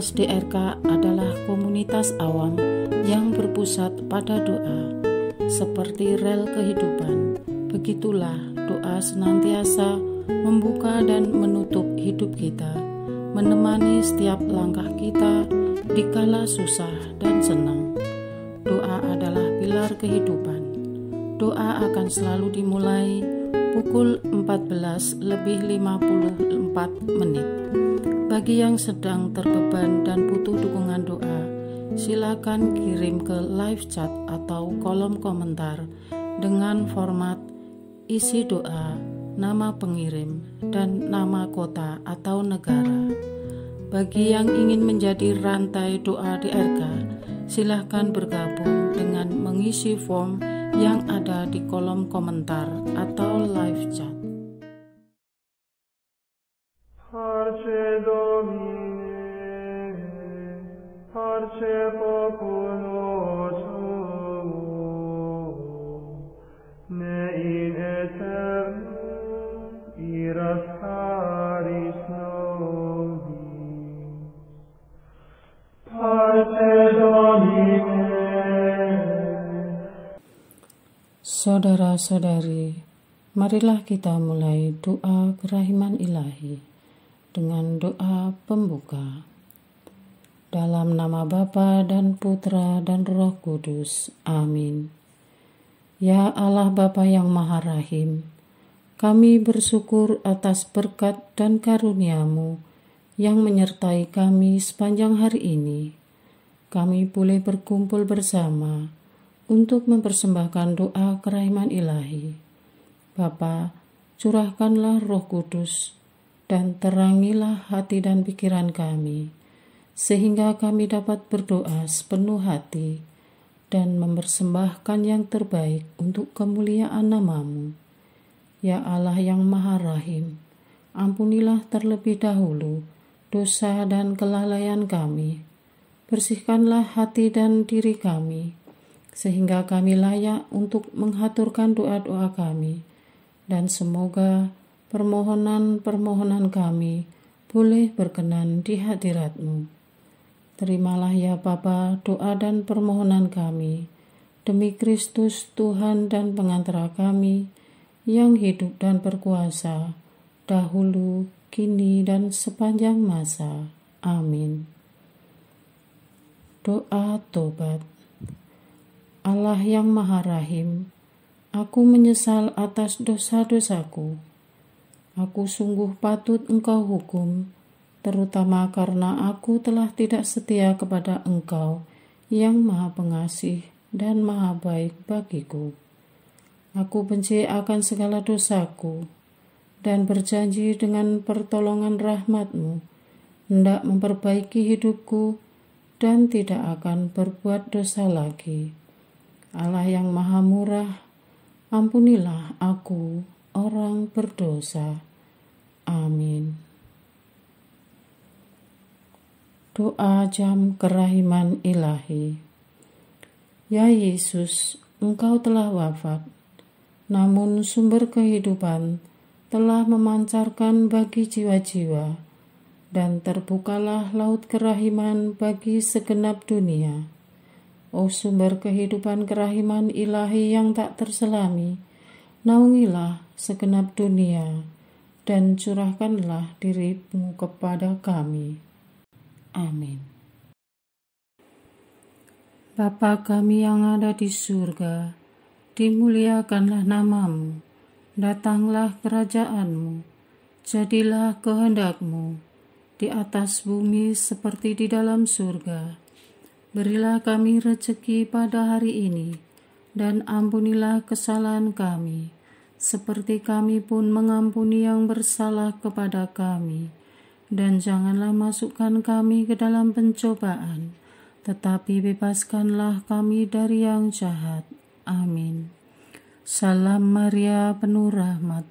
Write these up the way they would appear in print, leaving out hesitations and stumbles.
Komunitas DRK adalah komunitas awam yang berpusat pada doa, seperti rel kehidupan. Begitulah doa senantiasa membuka dan menutup hidup kita, menemani setiap langkah kita di kala susah dan senang. Doa adalah pilar kehidupan. Doa akan selalu dimulai pukul 14:54. Bagi yang sedang terbeban dan butuh dukungan doa, silakan kirim ke live chat atau kolom komentar dengan format isi doa, nama pengirim, dan nama kota atau negara. Bagi yang ingin menjadi rantai doa DRK, silakan bergabung dengan mengisi form yang ada di kolom komentar atau live chat. Parce Domine, parce populo suo, ne in aeternum iras caris nobis. Parce Domine. Saudara-saudari, marilah kita mulai doa kerahiman ilahi dengan doa pembuka. Dalam nama Bapa dan Putra dan Roh Kudus. Amin. Ya Allah Bapa yang Maha Rahim, kami bersyukur atas berkat dan karunia-Mu yang menyertai kami sepanjang hari ini. Kami boleh berkumpul bersama untuk mempersembahkan doa kerahiman ilahi. Bapa, curahkanlah Roh Kudus dan terangilah hati dan pikiran kami, sehingga kami dapat berdoa sepenuh hati dan mempersembahkan yang terbaik untuk kemuliaan nama-Mu. Ya Allah yang Maha Rahim, ampunilah terlebih dahulu dosa dan kelalaian kami. Bersihkanlah hati dan diri kami, sehingga kami layak untuk menghaturkan doa-doa kami, dan semoga permohonan-permohonan kami boleh berkenan di hadirat-Mu. Terimalah ya Bapa doa dan permohonan kami, demi Kristus Tuhan dan pengantara kami, yang hidup dan berkuasa, dahulu, kini, dan sepanjang masa. Amin. Doa tobat. Allah yang Maha Rahim, aku menyesal atas dosa-dosaku. Aku sungguh patut Engkau hukum, terutama karena aku telah tidak setia kepada Engkau yang Maha Pengasih dan Maha Baik bagiku. Aku benci akan segala dosaku dan berjanji dengan pertolongan rahmat-Mu hendak memperbaiki hidupku dan tidak akan berbuat dosa lagi. Allah yang Maha Murah, ampunilah aku, orang berdosa. Amin. Doa jam kerahiman ilahi. Ya Yesus, Engkau telah wafat, namun sumber kehidupan telah memancarkan bagi jiwa-jiwa, dan terbukalah laut kerahiman bagi segenap dunia. O sumber kehidupan kerahiman ilahi yang tak terselami, naungilah segenap dunia dan curahkanlah diri-Mu kepada kami. Amin. Bapa kami yang ada di surga, dimuliakanlah nama-Mu, datanglah kerajaan-Mu, jadilah kehendak-Mu di atas bumi seperti di dalam surga. Berilah kami rezeki pada hari ini, dan ampunilah kesalahan kami, seperti kami pun mengampuni yang bersalah kepada kami. Dan janganlah masukkan kami ke dalam pencobaan, tetapi bebaskanlah kami dari yang jahat. Amin. Salam Maria, penuh rahmat,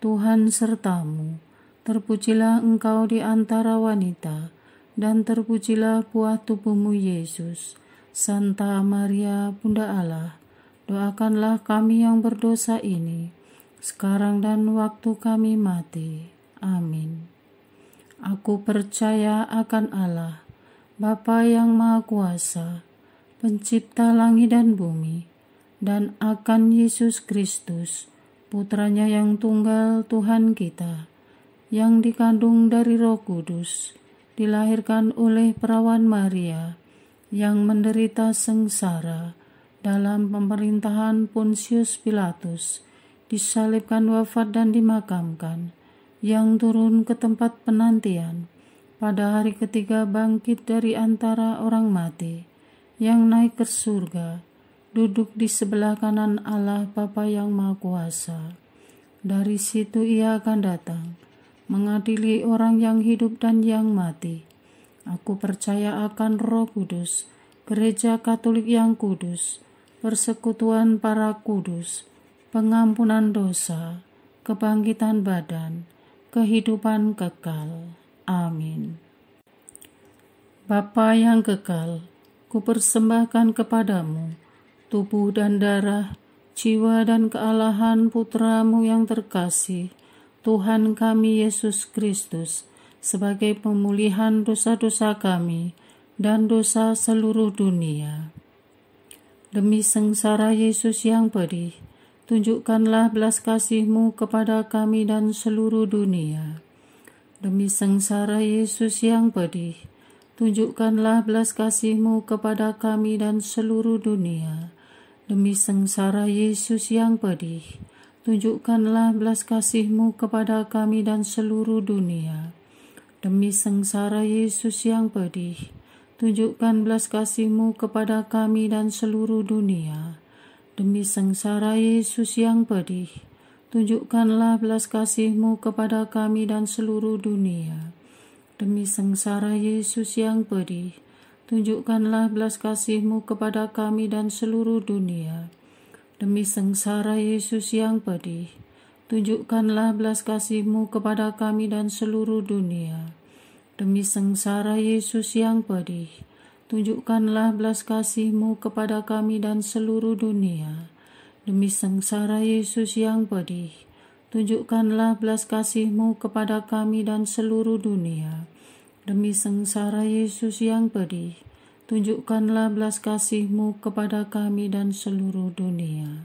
Tuhan serta-Mu. Terpujilah Engkau di antara wanita, dan terpujilah buah tubuh-Mu Yesus. Santa Maria, Bunda Allah, doakanlah kami yang berdosa ini, sekarang dan waktu kami mati. Amin. Aku percaya akan Allah, Bapa yang Maha Kuasa, Pencipta langit dan bumi, dan akan Yesus Kristus, Putranya yang tunggal Tuhan kita, yang dikandung dari Roh Kudus, dilahirkan oleh perawan Maria, yang menderita sengsara dalam pemerintahan Pontius Pilatus, disalibkan, wafat dan dimakamkan, yang turun ke tempat penantian, pada hari ketiga bangkit dari antara orang mati, yang naik ke surga, duduk di sebelah kanan Allah Bapa yang Maha Kuasa. Dari situ Ia akan datang, mengadili orang yang hidup dan yang mati. Aku percaya akan Roh Kudus, Gereja Katolik yang kudus, persekutuan para kudus, pengampunan dosa, kebangkitan badan, kehidupan kekal. Amin. Bapa yang kekal, kupersembahkan kepadamu tubuh dan darah, jiwa dan kealahan Putra-Mu yang terkasih, Tuhan kami Yesus Kristus, sebagai pemulihan dosa-dosa kami dan dosa seluruh dunia. Demi sengsara Yesus yang pedih, tunjukkanlah belas kasih-Mu kepada kami dan seluruh dunia. Demi sengsara Yesus yang pedih, tunjukkanlah belas kasih-Mu kepada kami dan seluruh dunia. Demi sengsara Yesus yang pedih, tunjukkanlah belas kasih-Mu kepada kami dan seluruh dunia. Demi sengsara Yesus yang pedih, tunjukkan belas kasih-Mu kepada kami dan seluruh dunia. Demi sengsara Yesus yang pedih, tunjukkanlah belas kasih-Mu kepada kami dan seluruh dunia. Demi sengsara Yesus yang pedih, tunjukkanlah belas kasih-Mu kepada kami dan seluruh dunia. Demi sengsara Yesus yang pedih, tunjukkanlah belas kasih-Mu kepada kami dan seluruh dunia. Demi sengsara Yesus yang pedih, tunjukkanlah belas kasih-Mu kepada kami dan seluruh dunia. Demi sengsara Yesus yang pedih, tunjukkanlah belas kasih-Mu kepada kami dan seluruh dunia. Demi sengsara Yesus yang pedih, tunjukkanlah belas kasih-Mu kepada kami dan seluruh dunia.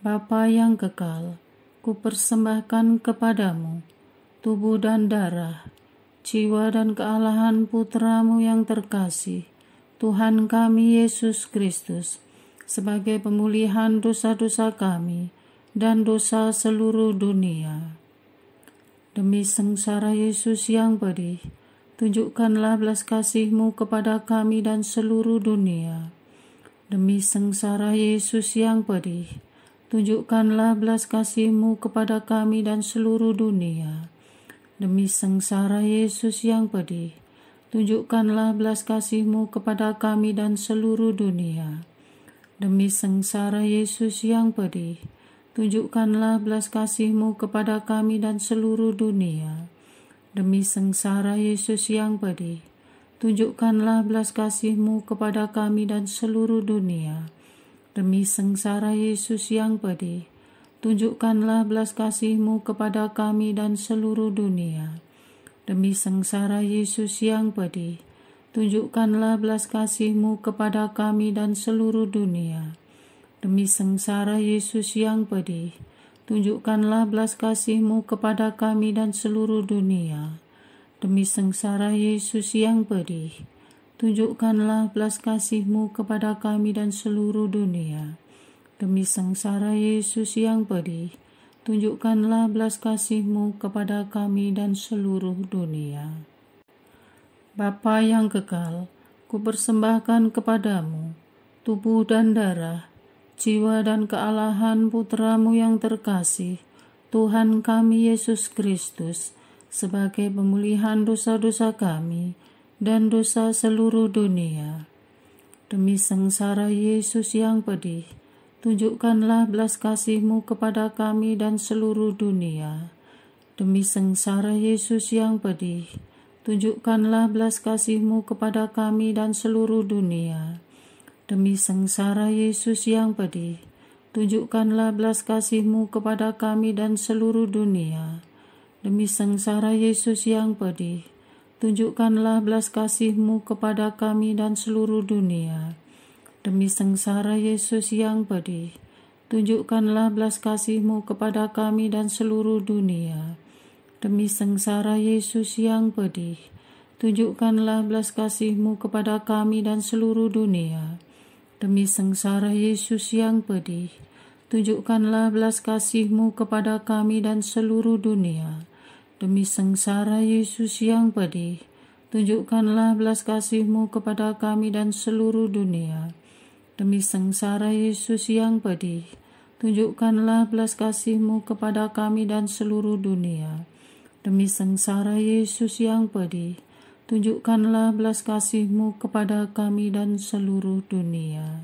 Bapa yang kekal, kupersembahkan kepadamu tubuh dan darah, jiwa dan kealahan Putra-Mu yang terkasih, Tuhan kami Yesus Kristus, sebagai pemulihan dosa-dosa kami dan dosa seluruh dunia. Demi sengsara Yesus yang pedih, tunjukkanlah belas kasih-Mu kepada kami dan seluruh dunia. Demi sengsara Yesus yang pedih, tunjukkanlah belas kasih-Mu kepada kami dan seluruh dunia. Demi sengsara Yesus yang pedih, tunjukkanlah belas kasih-Mu kepada kami dan seluruh dunia. Demi sengsara Yesus yang pedih, tunjukkanlah belas kasih-Mu kepada kami dan seluruh dunia. Demi sengsara Yesus yang pedih, tunjukkanlah belas kasih-Mu kepada kami dan seluruh dunia. Demi sengsara Yesus yang pedih, tunjukkanlah belas kasih-Mu kepada kami dan seluruh dunia. Demi sengsara Yesus yang pedih, tunjukkanlah belas kasih-Mu kepada kami dan seluruh dunia. Demi sengsara Yesus yang pedih, tunjukkanlah belas kasih-Mu kepada kami dan seluruh dunia. Demi sengsara Yesus yang pedih, tunjukkanlah belas kasih-Mu kepada kami dan seluruh dunia. Demi sengsara Yesus yang pedih, tunjukkanlah belas kasih-Mu kepada kami dan seluruh dunia. Bapa yang kekal, kupersembahkan kepadamu tubuh dan darah, jiwa dan kealahan Putra-Mu yang terkasih, Tuhan kami Yesus Kristus, sebagai pemulihan dosa-dosa kami dan dosa seluruh dunia. Demi sengsara Yesus yang pedih, tunjukkanlah belas kasih-Mu kepada kami dan seluruh dunia. Demi sengsara Yesus yang pedih, tunjukkanlah belas kasih-Mu kepada kami dan seluruh dunia. Demi sengsara Yesus yang pedih, tunjukkanlah belas kasih-Mu kepada kami dan seluruh dunia. Demi sengsara Yesus yang pedih, tunjukkanlah belas kasih-Mu kepada kami dan seluruh dunia. Demi sengsara Yesus yang pedih, tunjukkanlah belas kasih-Mu kepada kami dan seluruh dunia. Demi sengsara Yesus yang pedih, tunjukkanlah belas kasih-Mu kepada kami dan seluruh dunia. Demi sengsara Yesus yang pedih, tunjukkanlah belas kasih-Mu kepada kami dan seluruh dunia. Demi sengsara Yesus yang pedih, tunjukkanlah belas kasih-Mu kepada kami dan seluruh dunia. Demi sengsara Yesus yang pedih, tunjukkanlah belas kasih-Mu kepada kami dan seluruh dunia. Demi sengsara Yesus yang pedih, tunjukkanlah belas kasih-Mu kepada kami dan seluruh dunia.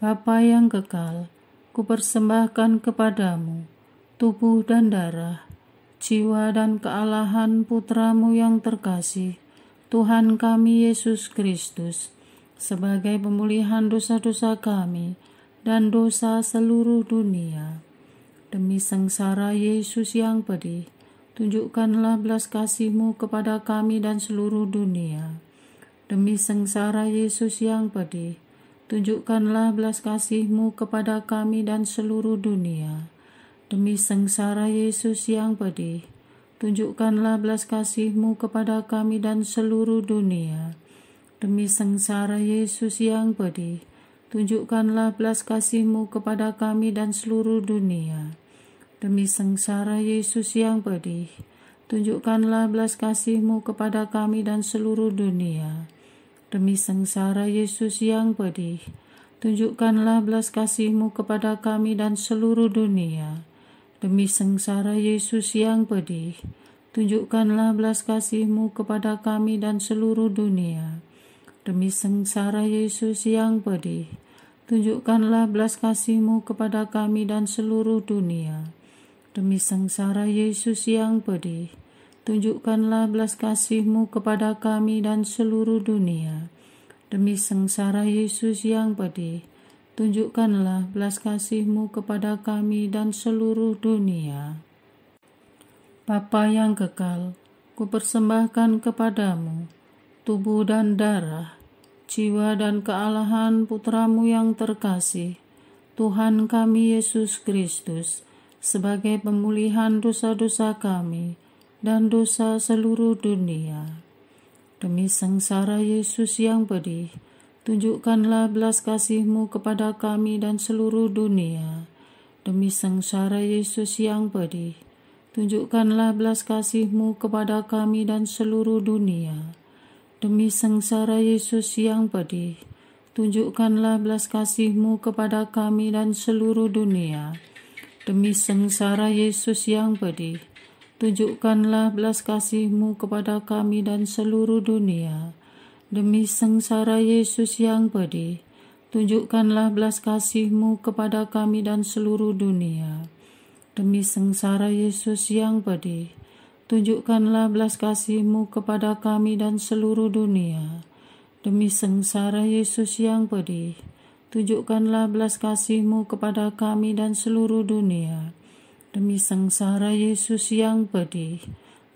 Bapa yang kekal, kupersembahkan kepadamu tubuh dan darah, jiwa dan kealahan Putra-Mu yang terkasih, Tuhan kami Yesus Kristus, sebagai pemulihan dosa-dosa kami dan dosa seluruh dunia. Demi sengsara Yesus yang pedih, tunjukkanlah belas kasih-Mu kepada kami dan seluruh dunia. Demi sengsara Yesus yang pedih, tunjukkanlah belas kasih-Mu kepada kami dan seluruh dunia. Demi sengsara Yesus yang pedih, tunjukkanlah belas kasih-Mu kepada kami dan seluruh dunia. Demi sengsara Yesus yang pedih, tunjukkanlah belas kasih-Mu kepada kami dan seluruh dunia. Demi sengsara Yesus yang pedih, tunjukkanlah belas kasih-Mu kepada kami dan seluruh dunia. Demi sengsara Yesus yang pedih, tunjukkanlah belas kasih-Mu kepada kami dan seluruh dunia. Demi sengsara Yesus yang pedih, tunjukkanlah belas kasih-Mu kepada kami dan seluruh dunia. Demi sengsara Yesus yang pedih, tunjukkanlah belas kasih-Mu kepada kami dan seluruh dunia. Demi sengsara Yesus yang pedih, tunjukkanlah belas kasih-Mu kepada kami dan seluruh dunia. Demi sengsara Yesus yang pedih, tunjukkanlah belas kasih-Mu kepada kami dan seluruh dunia. Bapa yang kekal, kupersembahkan kepadamu tubuh dan darah, jiwa dan kealahan Putra-Mu yang terkasih, Tuhan kami Yesus Kristus, sebagai pemulihan dosa-dosa kami dan dosa seluruh dunia. Demi sengsara Yesus yang pedih, tunjukkanlah belas kasih-Mu kepada kami dan seluruh dunia. Demi sengsara Yesus yang pedih, tunjukkanlah belas kasih-Mu kepada kami dan seluruh dunia. Demi sengsara Yesus yang pedih, tunjukkanlah belas kasih-Mu kepada kami dan seluruh dunia. Demi sengsara Yesus yang pedih, tunjukkanlah belas kasih-Mu kepada kami dan seluruh dunia. Demi sengsara Yesus yang pedih, tunjukkanlah belas kasih-Mu kepada kami dan seluruh dunia. Demi sengsara Yesus yang pedih, tunjukkanlah belas kasih-Mu kepada kami dan seluruh dunia. Demi sengsara Yesus yang pedih, tunjukkanlah belas kasih-Mu kepada kami dan seluruh dunia. Demi sengsara Yesus yang pedih,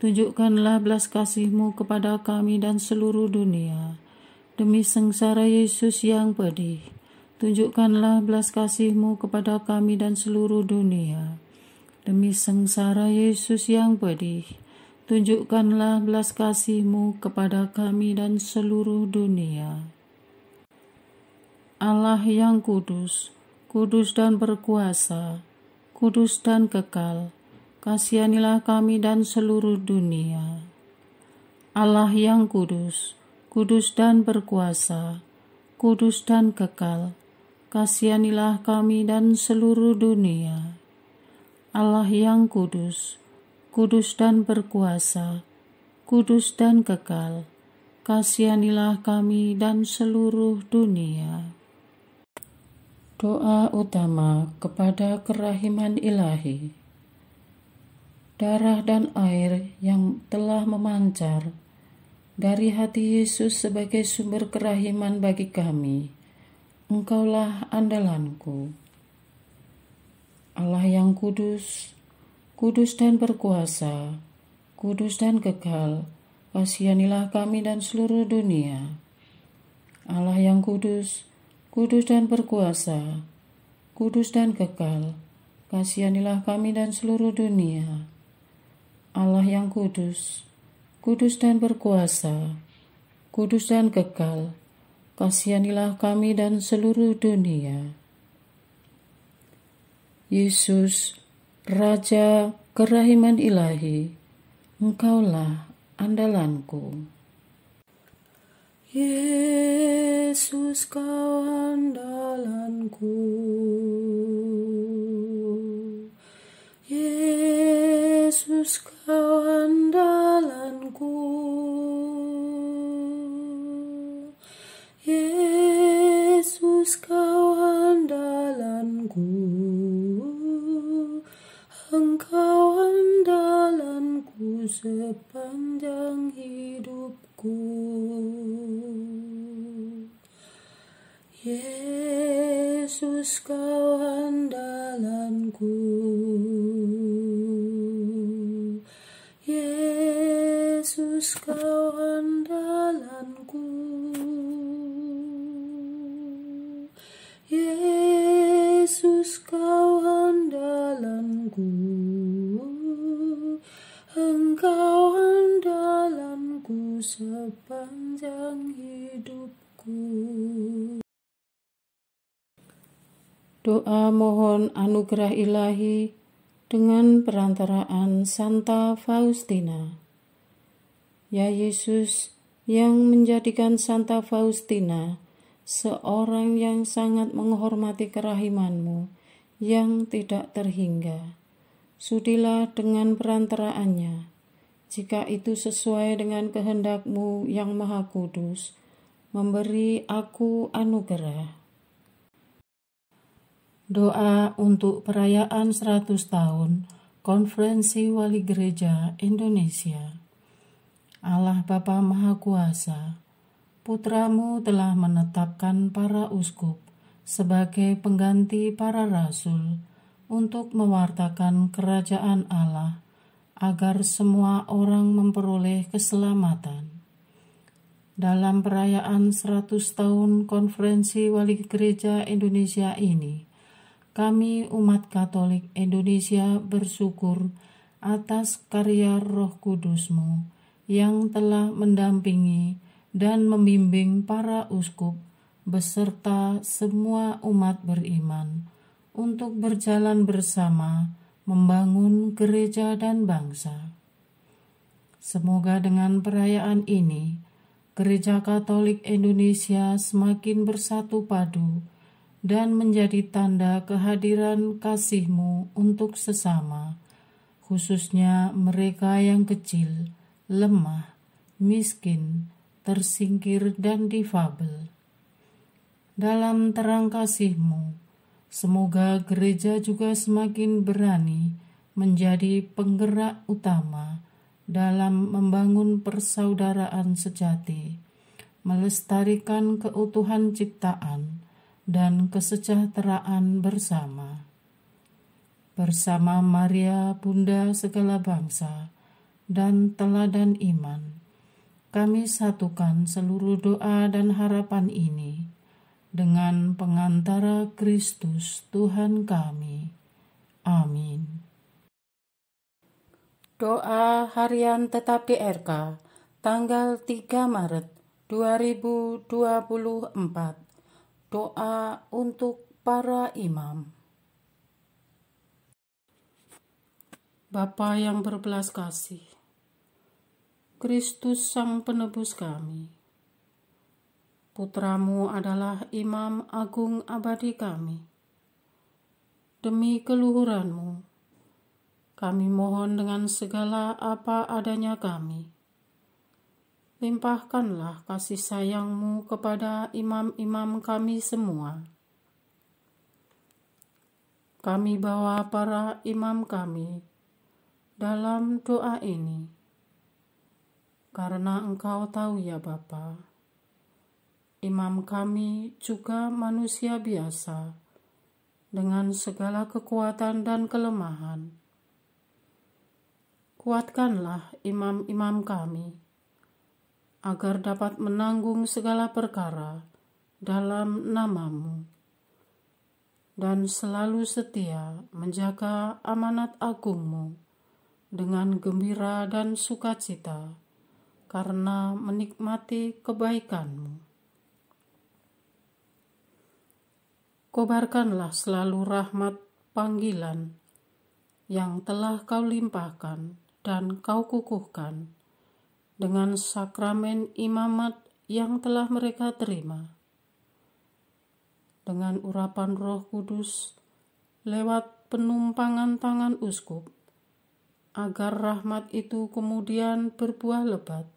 tunjukkanlah belas kasih-Mu kepada kami dan seluruh dunia. Demi sengsara Yesus yang pedih, tunjukkanlah belas kasih-Mu kepada kami dan seluruh dunia. Demi sengsara Yesus yang pedih, tunjukkanlah belas kasih-Mu kepada kami dan seluruh dunia. Allah yang kudus, kudus dan berkuasa, kudus dan kekal, kasihanilah kami dan seluruh dunia. Allah yang kudus, kudus dan berkuasa, kudus dan kekal, kasihanilah kami dan seluruh dunia. Allah yang kudus, kudus dan berkuasa, kudus dan kekal, kasihanilah kami dan seluruh dunia. Doa utama kepada kerahiman ilahi. Darah dan air yang telah memancar dari hati Yesus sebagai sumber kerahiman bagi kami, Engkaulah andalanku. Allah yang kudus, kudus dan berkuasa, kudus dan kekal, kasihanilah kami dan seluruh dunia. Allah yang kudus, kudus dan berkuasa, kudus dan kekal, kasihanilah kami dan seluruh dunia. Allah yang kudus, kudus dan berkuasa, kudus dan kekal, kasihanilah kami dan seluruh dunia. Yesus, Raja kerahiman ilahi, Engkaulah andalanku. Yesus, Kau andalanku. Yesus, Kau andalanku. Yesus, Kau andalanku. Engkau andalanku sepanjang hidupku. Yesus, Kau andalanku. Yesus, Kau andalanku. Yesus, Kau andalanku. Engkau andalanku sepanjang hidupku. Doa mohon anugerah ilahi dengan perantaraan Santa Faustina. Ya Yesus, yang menjadikan Santa Faustina seorang yang sangat menghormati kerahiman-Mu yang tidak terhingga, sudilah dengan perantaraannya, jika itu sesuai dengan kehendak-Mu yang Maha Kudus, memberi aku anugerah. Doa untuk perayaan 100 tahun Konferensi Wali Gereja Indonesia. Allah Bapa Maha Kuasa, Putra-Mu telah menetapkan para uskup sebagai pengganti para rasul untuk mewartakan kerajaan Allah, agar semua orang memperoleh keselamatan. Dalam perayaan 100 tahun Konferensi Wali Gereja Indonesia ini, kami umat Katolik Indonesia bersyukur atas karya Roh Kudus-Mu yang telah mendampingi dan membimbing para uskup beserta semua umat beriman untuk berjalan bersama membangun gereja dan bangsa. Semoga dengan perayaan ini, Gereja Katolik Indonesia semakin bersatu padu dan menjadi tanda kehadiran kasih-Mu untuk sesama, khususnya mereka yang kecil, lemah, miskin, tersingkir, dan difabel. Dalam terang kasih-Mu, semoga gereja juga semakin berani menjadi penggerak utama dalam membangun persaudaraan sejati, melestarikan keutuhan ciptaan, dan kesejahteraan bersama. Bersama Maria, Bunda segala bangsa, dan teladan iman, kami satukan seluruh doa dan harapan ini dengan pengantara Kristus Tuhan kami. Amin. Doa harian tetap di RK, tanggal 3 Maret 2024. Doa untuk para imam. Bapa yang berbelas kasih, Kristus Sang Penebus kami, Putra-Mu adalah Imam Agung abadi kami. Demi keluhuran-Mu, kami mohon dengan segala apa adanya kami, limpahkanlah kasih sayang-Mu kepada imam-imam kami semua. Kami bawa para imam kami dalam doa ini, karena Engkau tahu ya Bapa, imam kami juga manusia biasa dengan segala kekuatan dan kelemahan. Kuatkanlah imam-imam kami, agar dapat menanggung segala perkara dalam nama-Mu, dan selalu setia menjaga amanat agung-Mu dengan gembira dan sukacita, karena menikmati kebaikan-Mu. Kobarkanlah selalu rahmat panggilan yang telah Kau limpahkan dan Kau kukuhkan dengan sakramen imamat yang telah mereka terima, dengan urapan Roh Kudus lewat penumpangan tangan uskup, agar rahmat itu kemudian berbuah lebat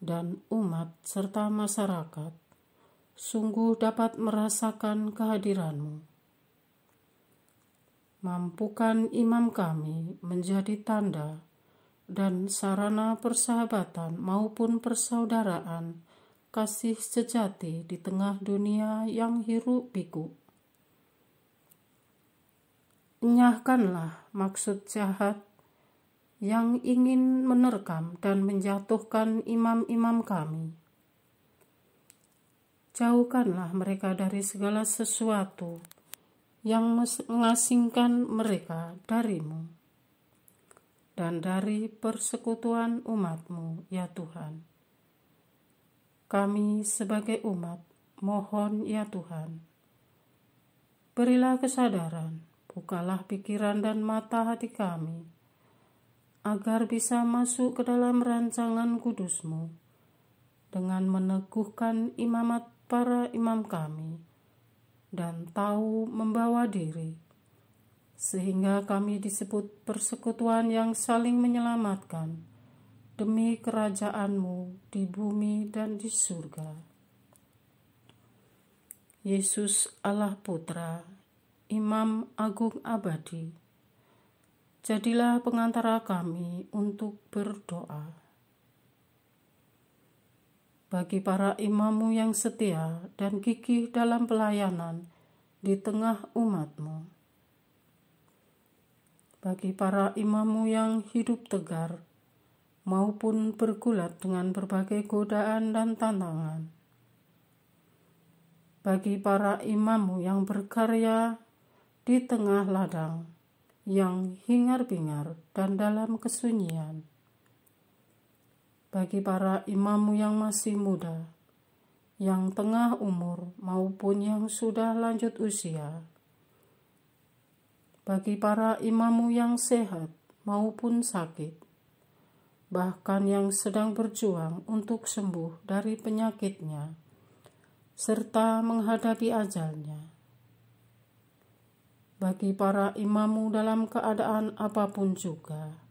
dan umat serta masyarakat sungguh dapat merasakan kehadiran-Mu. Mampukan imam kami menjadi tanda dan sarana persahabatan maupun persaudaraan kasih sejati di tengah dunia yang hiruk pikuk. Enyahkanlah maksud jahat yang ingin menerkam dan menjatuhkan imam-imam kami. Jauhkanlah mereka dari segala sesuatu yang mengasingkan mereka dari-Mu dan dari persekutuan umat-Mu, ya Tuhan. Kami sebagai umat mohon, ya Tuhan, berilah kesadaran, bukalah pikiran dan mata hati kami, agar bisa masuk ke dalam rancangan kudus-Mu dengan meneguhkan imamat para imam kami dan tahu membawa diri, sehingga kami disebut persekutuan yang saling menyelamatkan demi kerajaan-Mu di bumi dan di surga. Yesus Allah Putra, Imam Agung Abadi, jadilah pengantara kami untuk berdoa. Bagi para imam-Mu yang setia dan gigih dalam pelayanan di tengah umat-Mu, bagi para imam-Mu yang hidup tegar maupun bergulat dengan berbagai godaan dan tantangan, bagi para imam-Mu yang berkarya di tengah ladang yang hingar-bingar dan dalam kesunyian, bagi para imam-Mu yang masih muda, yang tengah umur maupun yang sudah lanjut usia, bagi para imam-Mu yang sehat maupun sakit, bahkan yang sedang berjuang untuk sembuh dari penyakitnya, serta menghadapi ajalnya, bagi para imam-Mu dalam keadaan apapun juga.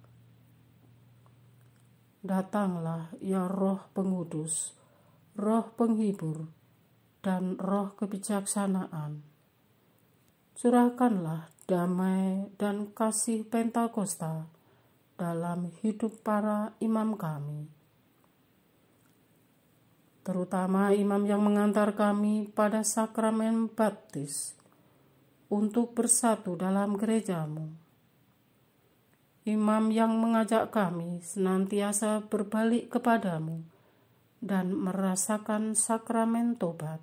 Datanglah ya Roh Pengudus, Roh Penghibur, dan Roh Kebijaksanaan. Curahkanlah damai dan kasih Pentakosta dalam hidup para imam kami, terutama imam yang mengantar kami pada sakramen baptis untuk bersatu dalam gereja-Mu. Imam yang mengajak kami senantiasa berbalik kepadamu dan merasakan sakramen tobat.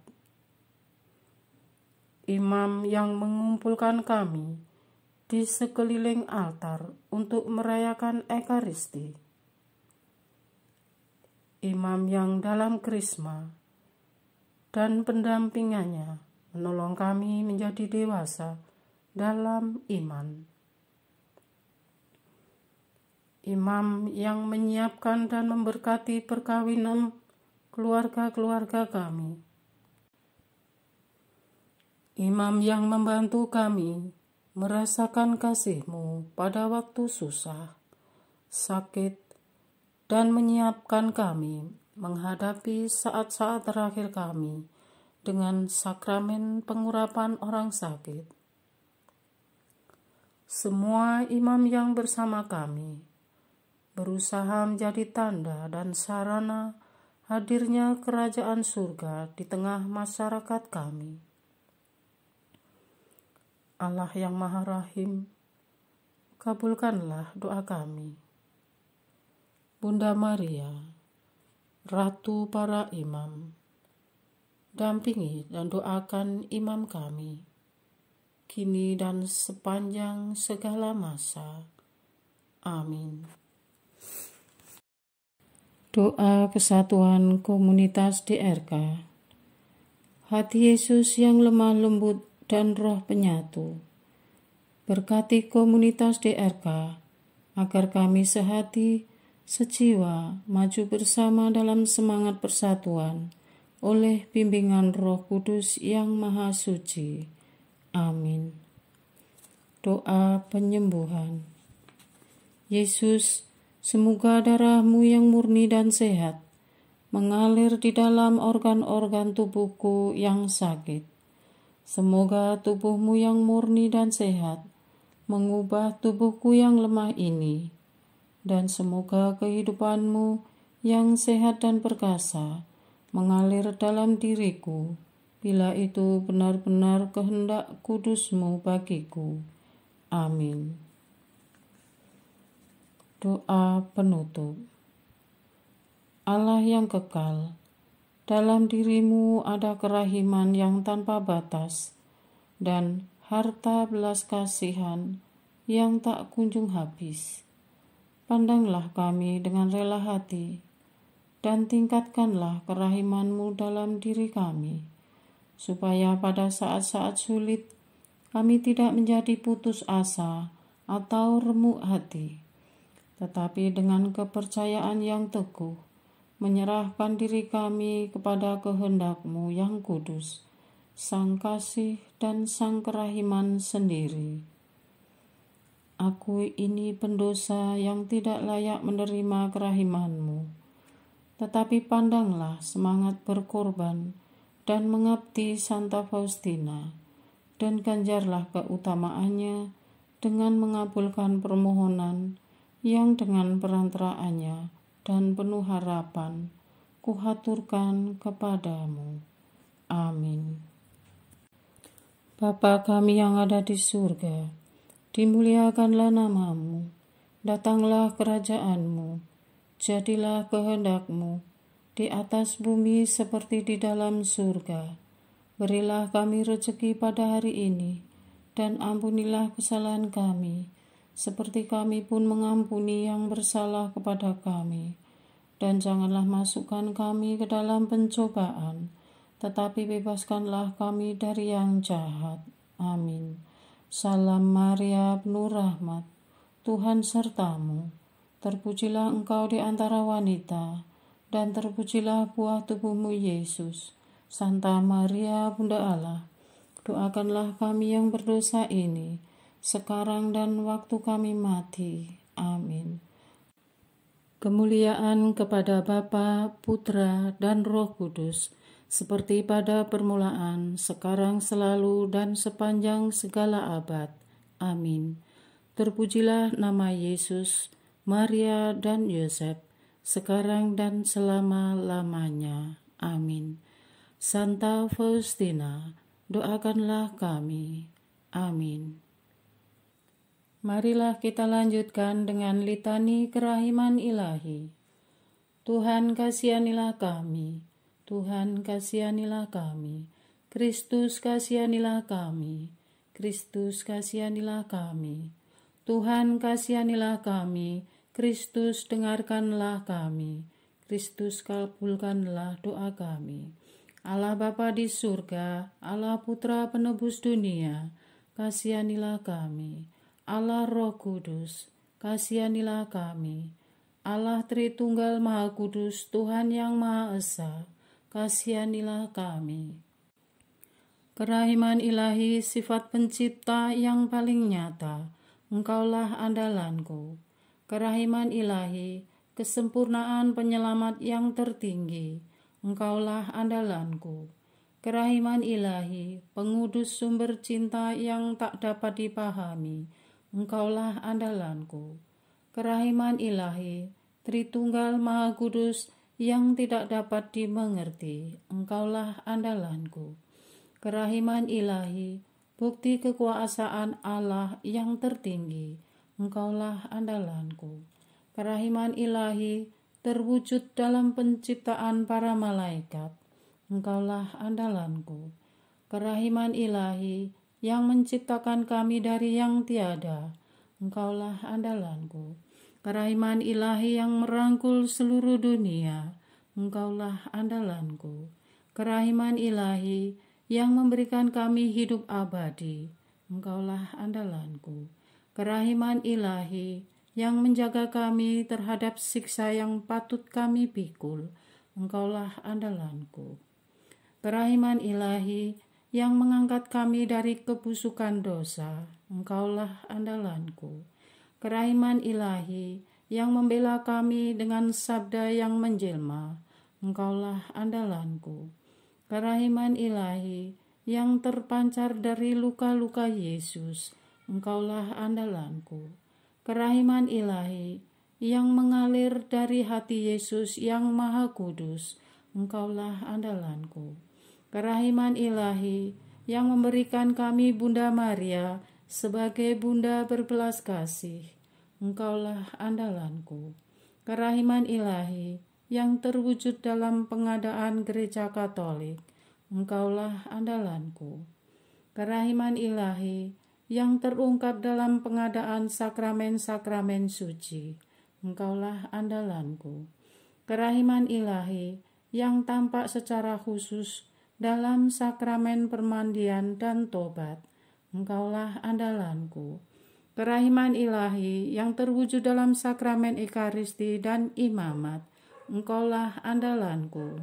Imam yang mengumpulkan kami di sekeliling altar untuk merayakan Ekaristi. Imam yang dalam krisma dan pendampingannya menolong kami menjadi dewasa dalam iman. Imam yang menyiapkan dan memberkati perkawinan keluarga-keluarga kami. Imam yang membantu kami merasakan kasih-Mu pada waktu susah, sakit, dan menyiapkan kami menghadapi saat-saat terakhir kami dengan sakramen pengurapan orang sakit. Semua imam yang bersama kami berusaha menjadi tanda dan sarana hadirnya kerajaan surga di tengah masyarakat kami. Allah yang Maha Rahim, kabulkanlah doa kami. Bunda Maria, Ratu para imam, dampingi dan doakan imam kami, kini dan sepanjang segala masa. Amin. Doa kesatuan komunitas DRK. Hati Yesus yang lemah lembut dan roh penyatu, berkati komunitas DRK, agar kami sehati, sejiwa, maju bersama dalam semangat persatuan, oleh bimbingan Roh Kudus yang Maha Suci. Amin. Doa penyembuhan. Yesus, semoga darah-Mu yang murni dan sehat mengalir di dalam organ-organ tubuhku yang sakit. Semoga tubuh-Mu yang murni dan sehat mengubah tubuhku yang lemah ini, dan semoga kehidupan-Mu yang sehat dan perkasa mengalir dalam diriku, bila itu benar-benar kehendak kudus-Mu bagiku. Amin. Doa penutup. Allah yang kekal, dalam diri-Mu ada kerahiman yang tanpa batas dan harta belas kasihan yang tak kunjung habis. Pandanglah kami dengan rela hati dan tingkatkanlah kerahiman-Mu dalam diri kami, supaya pada saat-saat sulit kami tidak menjadi putus asa atau remuk hati, tetapi dengan kepercayaan yang teguh menyerahkan diri kami kepada kehendak-Mu yang kudus, Sang Kasih dan Sang Kerahiman sendiri. Aku ini pendosa yang tidak layak menerima kerahiman-Mu, tetapi pandanglah semangat berkorban dan mengabdi Santa Faustina, dan ganjarlah keutamaannya dengan mengabulkan permohonan yang dengan perantaraannya dan penuh harapan kuhaturkan kepadamu. Amin. Bapa kami yang ada di surga, dimuliakanlah nama-Mu, datanglah kerajaan-Mu, jadilah kehendak-Mu di atas bumi seperti di dalam surga. Berilah kami rezeki pada hari ini, dan ampunilah kesalahan kami, seperti kami pun mengampuni yang bersalah kepada kami. Dan janganlah masukkan kami ke dalam pencobaan, tetapi bebaskanlah kami dari yang jahat. Amin. Salam Maria, penuh rahmat, Tuhan serta-Mu. Terpujilah Engkau di antara wanita, dan terpujilah buah tubuh-Mu Yesus. Santa Maria, Bunda Allah, doakanlah kami yang berdosa ini, sekarang dan waktu kami mati. Amin. Kemuliaan kepada Bapa, Putra, dan Roh Kudus, seperti pada permulaan, sekarang, selalu, dan sepanjang segala abad. Amin. Terpujilah nama Yesus, Maria, dan Yosef, sekarang dan selama-lamanya. Amin. Santa Faustina, doakanlah kami. Amin. Marilah kita lanjutkan dengan litani kerahiman ilahi. Tuhan kasihanilah kami, Tuhan kasihanilah kami, Kristus kasihanilah kami, Kristus kasihanilah kami, Tuhan kasihanilah kami, Kristus dengarkanlah kami, Kristus kabulkanlah doa kami. Allah Bapa di surga, Allah Putra penebus dunia, kasihanilah kami. Allah Roh Kudus, kasihanilah kami. Allah Tritunggal Maha Kudus, Tuhan yang Maha Esa, kasihanilah kami. Kerahiman ilahi, sifat pencipta yang paling nyata, Engkaulah andalanku. Kerahiman ilahi, kesempurnaan penyelamat yang tertinggi, Engkaulah andalanku. Kerahiman ilahi, pengudus sumber cinta yang tak dapat dipahami, Engkaulah andalanku. Kerahiman ilahi, Tritunggal Maha Kudus yang tidak dapat dimengerti, Engkaulah andalanku. Kerahiman ilahi, bukti kekuasaan Allah yang tertinggi, Engkaulah andalanku. Kerahiman ilahi, terwujud dalam penciptaan para malaikat. Engkaulah andalanku. Kerahiman ilahi yang menciptakan kami dari yang tiada. Engkaulah andalanku. Kerahiman ilahi yang merangkul seluruh dunia. Engkaulah andalanku. Kerahiman ilahi yang memberikan kami hidup abadi. Engkaulah andalanku. Kerahiman ilahi yang menjaga kami terhadap siksa yang patut kami pikul. Engkaulah andalanku. Kerahiman ilahi yang mengangkat kami dari kebusukan dosa. Engkaulah andalanku. Kerahiman ilahi yang membela kami dengan sabda yang menjelma. Engkaulah andalanku. Kerahiman ilahi yang terpancar dari luka-luka Yesus. Engkaulah andalanku. Kerahiman ilahi yang mengalir dari hati Yesus yang Maha Kudus. Engkaulah andalanku. Kerahiman ilahi yang memberikan kami Bunda Maria sebagai Bunda berbelas kasih. Engkaulah andalanku. Kerahiman ilahi yang terwujud dalam pengadaan Gereja Katolik. Engkaulah andalanku. Kerahiman ilahi yang terungkap dalam pengadaan sakramen-sakramen suci. Engkaulah andalanku. Kerahiman ilahi yang tampak secara khusus dalam sakramen permandian dan tobat. Engkaulah andalanku. Kerahiman ilahi yang terwujud dalam sakramen Ekaristi dan imamat. Engkaulah andalanku.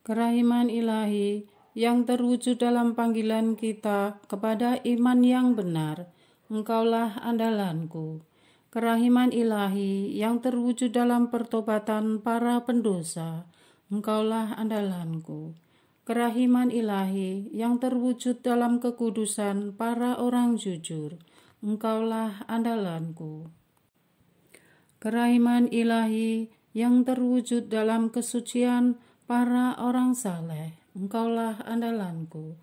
Kerahiman ilahi yang terwujud dalam panggilan kita kepada iman yang benar. Engkaulah andalanku. Kerahiman ilahi yang terwujud dalam pertobatan para pendosa. Engkaulah andalanku. Kerahiman ilahi yang terwujud dalam kekudusan para orang jujur. Engkaulah andalanku. Kerahiman ilahi yang terwujud dalam kesucian para orang saleh. Engkaulah andalanku.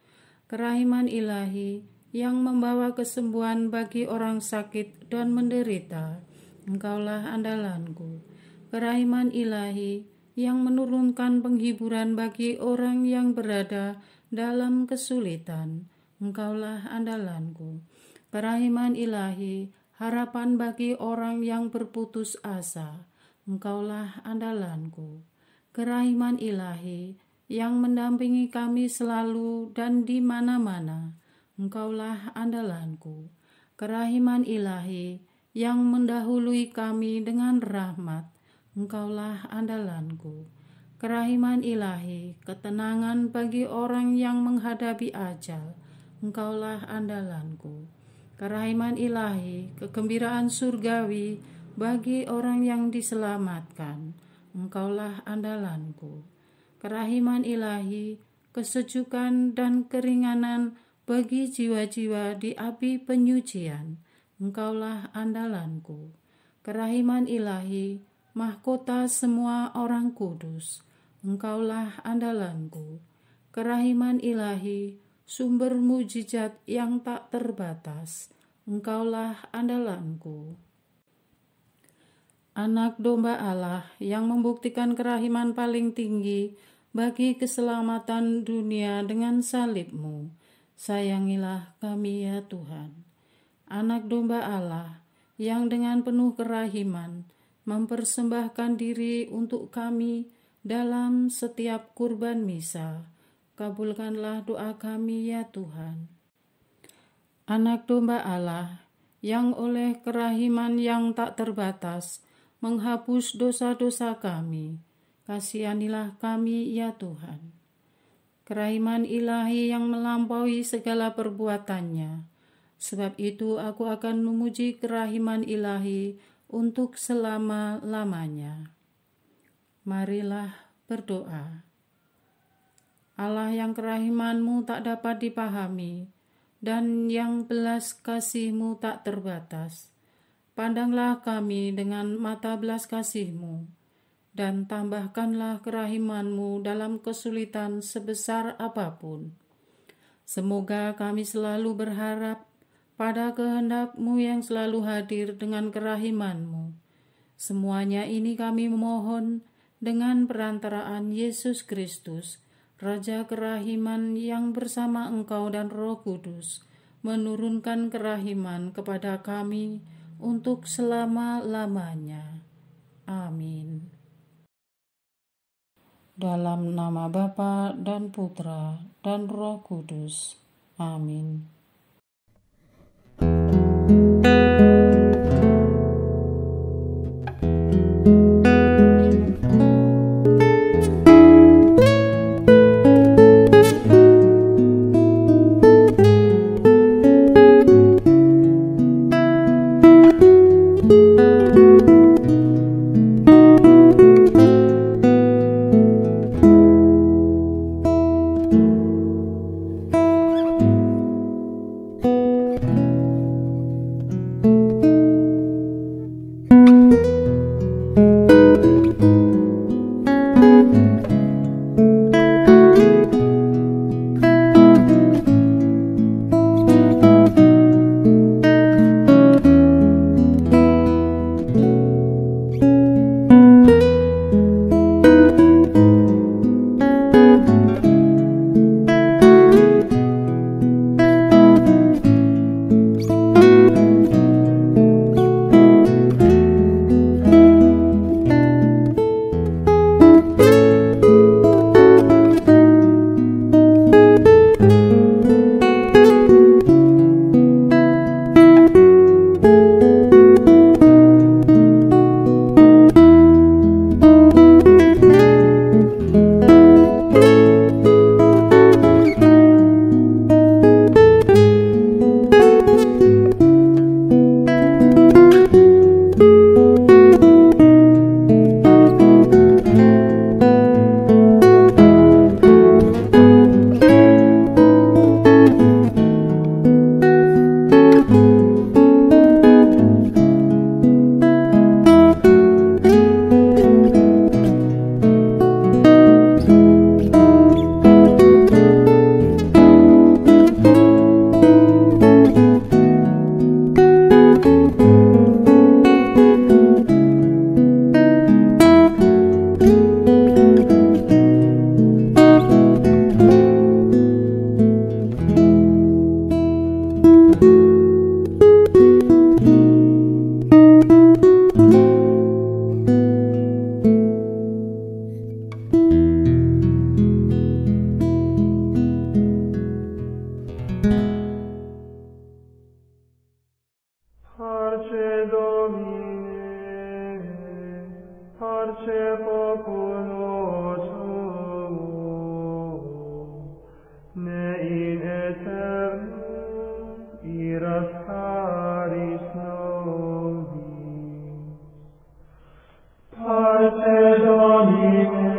Kerahiman ilahi yang membawa kesembuhan bagi orang sakit dan menderita. Engkaulah andalanku. Kerahiman ilahi yang menurunkan penghiburan bagi orang yang berada dalam kesulitan. Engkaulah andalanku. Kerahiman ilahi, harapan bagi orang yang berputus asa. Engkaulah andalanku. Kerahiman ilahi yang mendampingi kami selalu dan di mana-mana. Engkaulah andalanku. Kerahiman ilahi yang mendahului kami dengan rahmat. Engkaulah andalanku. Kerahiman ilahi, ketenangan bagi orang yang menghadapi ajal. Engkaulah andalanku. Kerahiman ilahi, kegembiraan surgawi bagi orang yang diselamatkan. Engkaulah andalanku. Kerahiman ilahi, kesejukan dan keringanan bagi jiwa-jiwa di api penyucian. Engkaulah andalanku. Kerahiman ilahi, mahkota semua orang kudus. Engkaulah andalanku. Kerahiman ilahi, sumber mujizat yang tak terbatas. Engkaulah andalanku. Anak domba Allah yang membuktikan kerahiman paling tinggi bagi keselamatan dunia dengan salib-Mu. Sayangilah kami ya Tuhan. Anak domba Allah yang dengan penuh kerahiman mempersembahkan diri untuk kami dalam setiap kurban misa. Kabulkanlah doa kami ya Tuhan. Anak domba Allah yang oleh kerahiman yang tak terbatas menghapus dosa-dosa kami. Kasihanilah kami ya Tuhan. Kerahiman ilahi yang melampaui segala perbuatannya. Sebab itu aku akan memuji kerahiman ilahi untuk selama-lamanya. Marilah berdoa. Allah yang kerahiman-Mu tak dapat dipahami dan yang belas kasih-Mu tak terbatas. Pandanglah kami dengan mata belas kasih-Mu dan tambahkanlah kerahiman-Mu dalam kesulitan sebesar apapun. Semoga kami selalu berharap pada kehendak-Mu yang selalu hadir dengan kerahiman-Mu, Semuanya ini kami memohon dengan perantaraan Yesus Kristus, Raja kerahiman yang bersama Engkau dan Roh Kudus, menurunkan kerahiman kepada kami untuk selama-lamanya. Amin. Dalam nama Bapa dan Putra dan Roh Kudus. Amin. Parce Domine, parce populo tuo, ne in aeternum iras caris nobis. Parce Domine,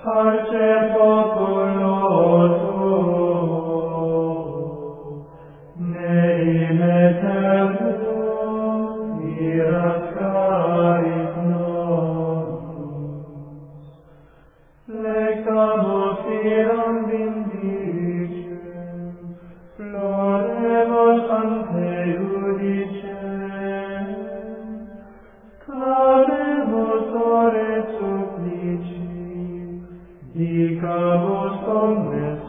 parce populo tuo, ne in aeternum iras caris nobis. Lectamus iram vindicem, floremus ante judicem, clamemus ore supplici, dicamus omnes